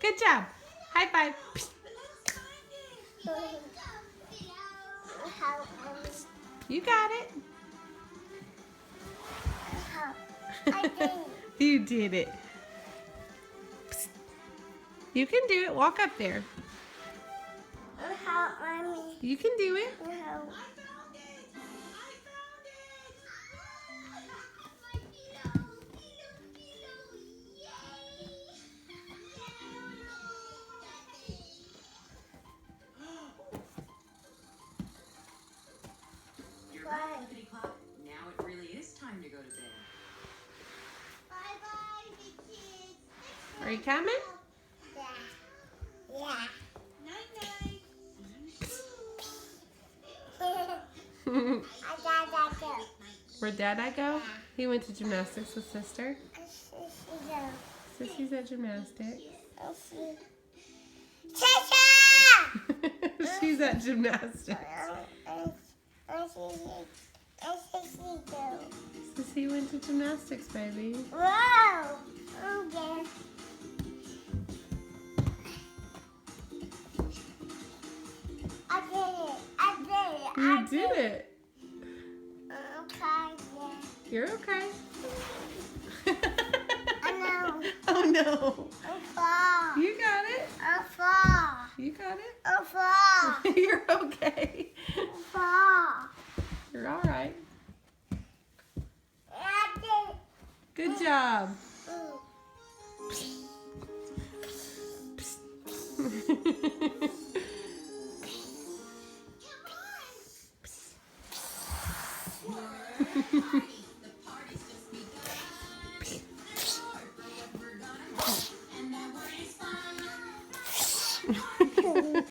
Good job. High five. You got it. You did it. You can do it. Walk up there. You can do it. Now it really is time to go to bed. Bye-bye, big kids. Are you coming? Yeah. Night-night. Where'd Dad go? He went to gymnastics with Sister. Sissy's at gymnastics. She's at gymnastics. Sissy went to gymnastics, baby. Whoa! Okay. You did it. Okay, yeah. You're okay. I know. Oh no. I'm far. You got it. I'm far. You got it. I'm far. You're okay. I'm far. You're all right. I did it. Good job. The party's just begun. And that word is fun.